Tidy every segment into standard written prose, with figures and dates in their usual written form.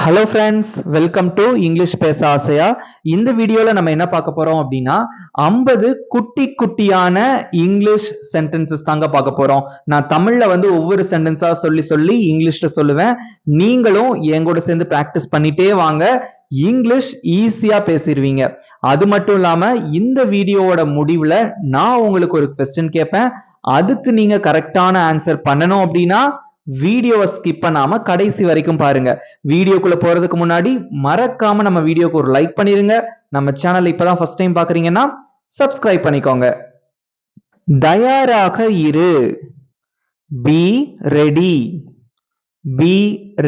Hello friends, welcome to English பேச ஆசையா. இந்த வீடியோல நம்ம என்ன பார்க்க போறோம் அப்படின்னா 50 குட்டி குட்டியான இங்கிலீஷ் சென்டென்சஸ் தாங்க பார்க்க போறோம். நான் தமிழ்ல ஒவ்வொரு சென்டென்ஸா சொல்லி சொல்லி இங்கிலீஷ்ல சொல்லுவேன். நீங்களும் என் கூட சேர்ந்து பிராக்டிஸ் பண்ணிட்டே வாங்க. இங்கிலீஷ் ஈஸியா பேசிடுவீங்க. அது மட்டும் இல்லாம இந்த வீடியோவோட முடிவுல நான் உங்களுக்கு ஒரு கொஸ்டின் கேட்பேன். அதுக்கு நீங்க கரெக்டான ஆன்சர் பண்ணணும் அப்படின்னா வீடியோவை ஸ்கிப் பண்ணாம கடைசி வரைக்கும் பாருங்க. வீடியோக்குள்ள போறதுக்கு முன்னாடி மறக்காம நம்ம வீடியோக்கு ஒரு லைக் பண்ணிருங்க. நம்ம சேனல் இப்பதான் ஃபர்ஸ்ட் டைம் பாக்குறீங்கன்னா சப்ஸ்கிரைப் பண்ணிக்கோங்க. தயாராக இரு. Be ready. Be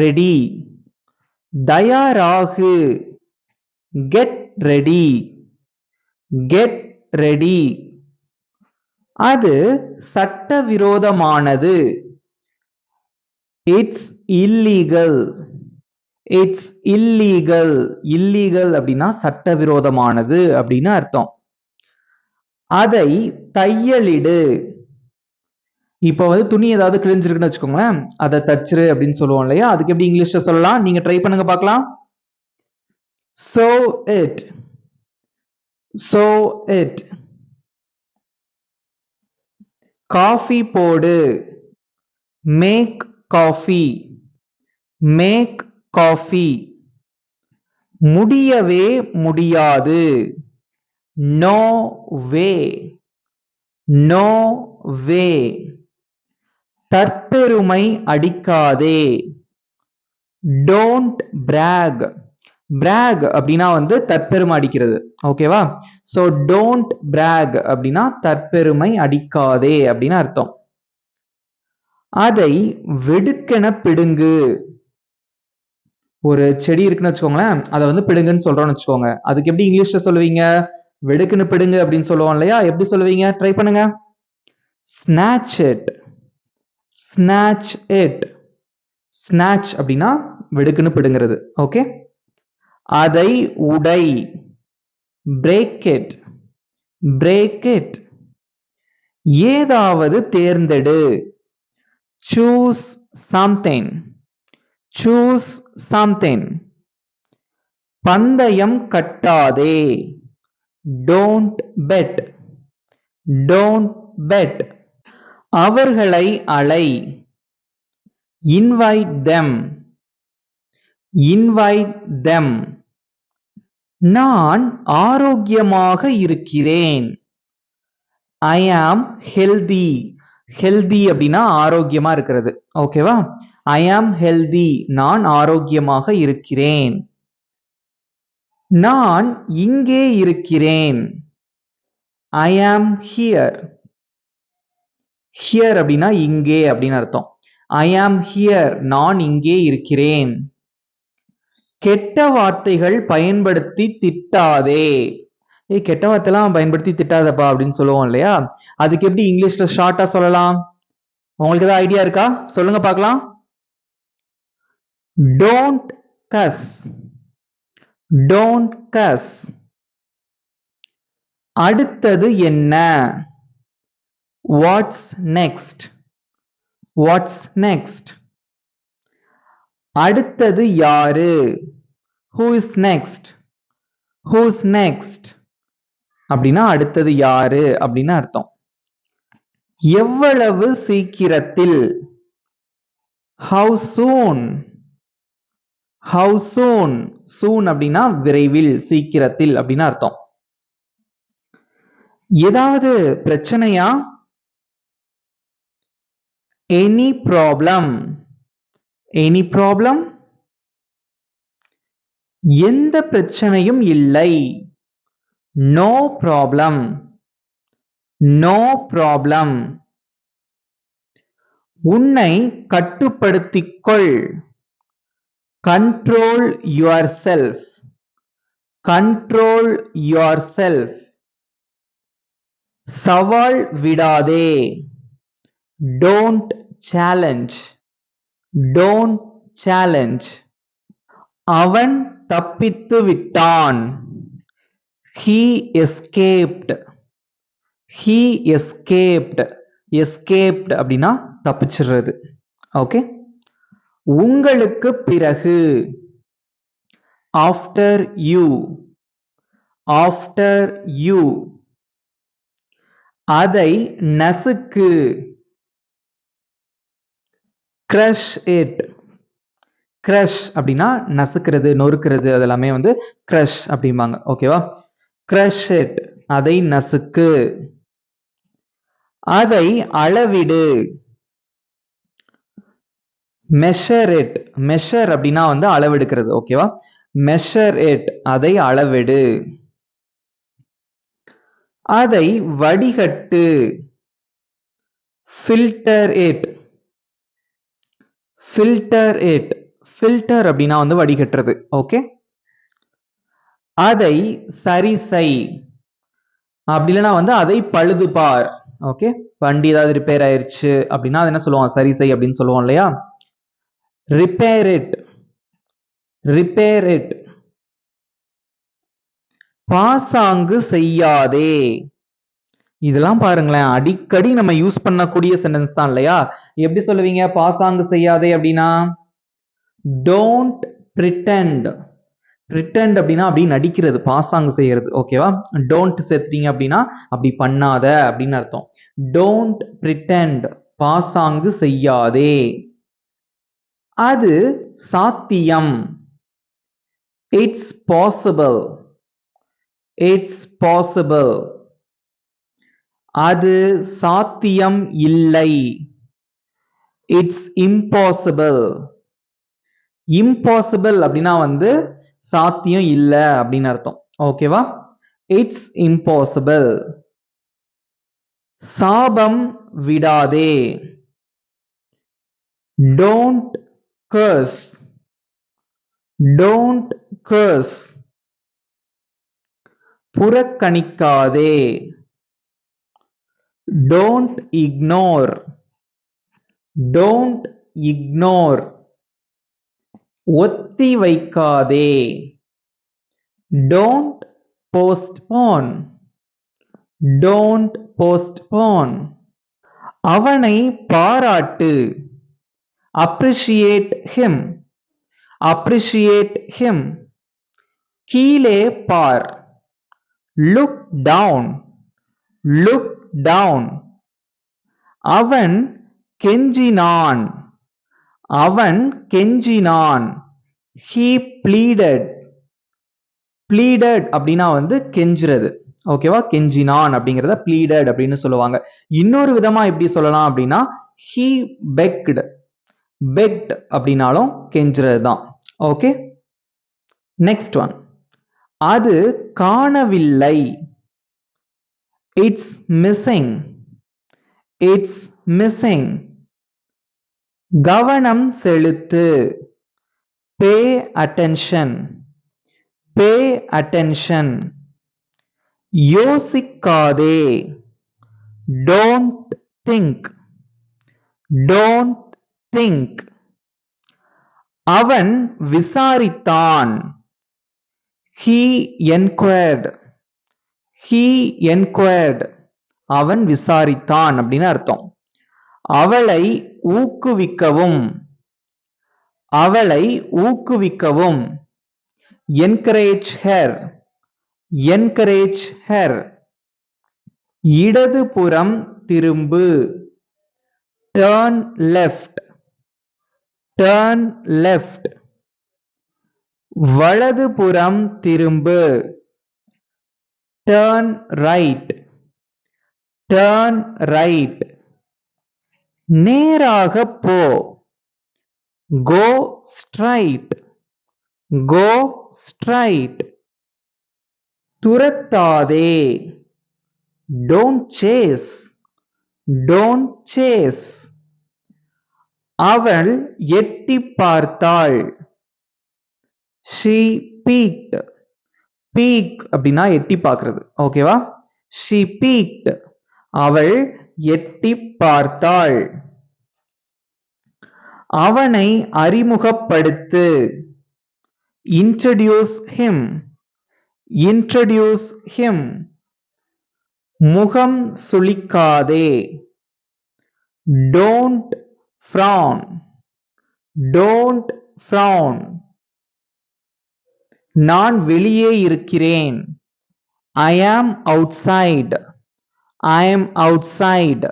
ready. தயாராகு. Get ready. Get ready. அது சட்டவிரோதமானது. It's illegal. It's illegal. Illegal அப்படின்னா சட்டவிரோதமானது அப்படின்னு அர்த்தம். அதை தையலிடு. இப்போ துணி ஏதாவது கிழிஞ்சிருக்குன்னு வச்சுக்கோங்களேன், அதை தச்சிரு அப்படின்னு சொல்லுவோம் இல்லையா? அதுக்கு எப்படி இங்கிலீஷ்ல சொல்லலாம்? நீங்க ட்ரை பண்ணுங்க பார்க்கலாம். Sew it. Sew it. Coffee போடு. Make coffee. Make coffee. முடியவே முடியாது. No way. No way. தற்பெருமை அடிக்காதே. Don't brag. brag அப்படின்னா தற்பெருமை அடிக்கிறது. ஓகேவா? சோ don't brag அப்படின்னா தற்பெருமை அடிக்காதே அப்படின்னு அர்த்தம். அதை வெடுக்கென பிடுங்கு. ஒரு செடி இருக்குன்னு வச்சுக்கோங்களேன், அதை பிடுங்குன்னு சொல்றோம்னு வச்சுக்கோங்க. அதுக்கு எப்படி இங்கிலீஷ்ல சொல்லுவீங்க? வெடுக்குன்னு பிடுங்கு அப்படின்னு சொல்லுவோம் இல்லையா? எப்படி சொல்லுவீங்க? ட்ரை பண்ணுங்க. Snatch it. Snatch it. Snatch அப்படின்னா வெடுக்குன்னு பிடுங்கிறது. ஓகே? அதை உடை. Break it. Break it. ஏதாவது தேர்ந்தெடு. Choose something. Choose something. பந்தயம் கட்டாதே. Don't bet. Don't bet. அவர்களை அழை. Invite them. Invite them. நான் ஆரோக்கியமாக இருக்கிறேன். I am healthy. healthy அப்படின்னா ஆரோக்கியமா இருக்கிறது. ஓகேவா? I am healthy. நான் ஆரோக்கியமாக இருக்கிறேன். நான் இங்கே இருக்கிறேன். I am here. here அப்படின்னா இங்கே அப்படின்னு அர்த்தம். I am here. நான் இங்கே இருக்கிறேன். கெட்ட வார்த்தைகள் பயன்படுத்தி திட்டாதே. கெட்ட வார்த்தைலாம் பயன்படுத்தி திட்டாதப்பா அப்படின்னு சொல்லுவோம் இல்லையா? அதுக்கு எப்படி இங்கிலீஷ்ல ஷார்ட்டா சொல்லலாம்? உங்களுக்கு ஏதாவது ஐடியா இருக்கா? சொல்லுங்க பார்க்கலாம். Don't cuss. Don't cuss. அடுத்தது என்ன? What's next? What's next? அடுத்தது யாரு? Who is next? Who's next? அப்படின்னா அடுத்தது யாரு அப்படின்னு அர்த்தம். எவ்வளவு சீக்கிரத்தில்? How soon? How soon? soon அப்படின்னா விரைவில், சீக்கிரத்தில் அப்படின்னு அர்த்தம். ஏதாவது பிரச்சனையா? Any problem? Any problem? எந்த பிரச்சனையும் இல்லை. No problem. No problem. உன்னை கட்டுப்படுத்திக்கொள். Control yourself. Control yourself. சவால் விடாதே. Don't challenge. Don't challenge. அவன் தப்பித்து விட்டான். He escaped. He escaped. Escaped அப்படின்னா தப்பிச்சிடுறது. ஓகே? உங்களுக்கு பிறகு. after you, after you. அதை நசுக்கு, crush it. crush அப்படின்னா நசுக்கிறது, நொறுக்கிறது, அதெல்லாமே வந்து crush அப்படிம்பாங்க. ஓகேவா? crush it, அதை நசுக்கு. அதை அளவிடு, measure it. measure அப்படின்னா வந்து அளவெடுக்கிறது. ஓகேவா? measure it, அதை அளவெடு. அதை வடிகட்டு, filter it. filter it. filter அப்படின்னா வந்து வடிகட்டுறது. ஓகே? அதை சரி செய், அப்படி இல்லைன்னா வந்து அதை பழுது பார். ஓகே? வண்டி ஏதாவது ரிப்பேர் ஆயிருச்சு அப்படின்னா அது என்ன சொல்லுவோம்? சரி செய் அப்படின்னு சொல்லுவோம் இல்லையா? repair it. repair it. பாசாங்கு செய்யாதே. இதெல்லாம் பாருங்களேன், அடிக்கடி நம்ம யூஸ் பண்ணக்கூடிய சென்டென்ஸ் தான் இல்லையா? எப்படி சொல்லுவீங்க பாசாங்கு செய்யாதே அப்படின்னா? don't pretend. pretend அப்படின்னா அப்படி நடிக்கிறது, பாசாங்கு செய்யறது. ஓகேவா? don't சேர்த்துட்டீங்க அப்படின்னா அப்படி பண்ணாத அப்படின்னு அர்த்தம். don't pretend, பாசாங்கு செய்யாதே. அது சாத்தியம், it's possible. it's possible. அது சாத்தியம் இல்லை, it's impossible. impossible அப்படின்னா வந்து சாத்தியம் இல்லை அப்படின்னு அர்த்தம். ஓகேவா? it's impossible. சாபம் விடாதே, don't curse. don't curse. புறக்கணிக்காதே, don't ignore. don't ignore. ஒத்தி வைக்காதே, don't postpone. don't postpone. அவனை பாராட்டு, appreciate him. appreciate him. கீழே பார், look down. look down. அவன் கெஞ்சினான், அவன் கெஞ்சினான். he pleaded. pleaded அப்படின்னா வந்து கெஞ்சுறது. ஓகேவா? கெஞ்சினான் அப்படிங்கிறத pleaded அப்படின்னு சொல்லுவாங்க. இன்னொரு விதமா எப்படி சொல்லலாம் அப்படின்னா he begged. begged அப்படின்னாலும் கெஞ்சுறது தான். ஓகே? நெக்ஸ்ட் ஒன், அது காணவில்லை, it's missing. it's missing. கவனம் செலுத்து, pay attention. pay attention. யோசிக்காதே, don't think. don't think. அவன் விசாரித்தான், he enquired. he enquired. அவன் விசாரித்தான் அப்படின்னு அர்த்தம். அவளை ஊக்குவிக்கவும், அவளை ஊக்குவிக்கவும். encourage her. encourage her. இடதுபுறம் திரும்பு, turn left. turn left. வலதுபுறம் திரும்பு, turn right. turn right. நேராக போ, go straight. go straight. துரத்தாதே, don't chase. don't chase. அவள் எட்டி பார்த்தாள், she peeked. peek அப்படின்னா எட்டி பார்க்கிறது. ஓகேவா? she peeked. அவள் எட்டி பார்த்தாள். அவனை அறிமுகப்படுத்து, introduce him. introduce him. முகம் சுளிக்காதே, don't frown. don't frown. நான் வெளியே இருக்கிறேன். I am outside. I am outside.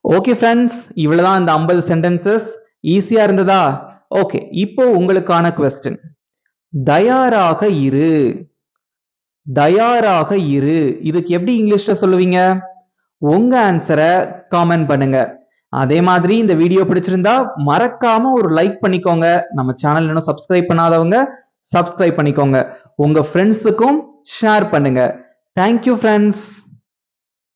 Okay friends, இவ்வளவுதான் இந்த 50 சென்டென்சஸ். ஈஸியா இருந்ததா? ஓகே, இப்போ உங்களுக்கான கொஸ்டின். தயாராக இரு. தயாராக இரு, இதுக்கு எப்படி இங்கிலீஷ்ல சொல்லுவீங்க? உங்க ஆன்சரை காமெண்ட் பண்ணுங்க. அதே மாதிரி இந்த வீடியோ பிடிச்சிருந்தா மறக்காம ஒரு லைக் பண்ணிக்கோங்க. நம்ம சேனல் இன்னும் சப்ஸ்கிரைப் பண்ணாதவங்க சப்ஸ்கிரைப் பண்ணிக்கோங்க. உங்க ஃப்ரெண்ட்ஸுக்கும் ஷேர் பண்ணுங்க. Thank you friends.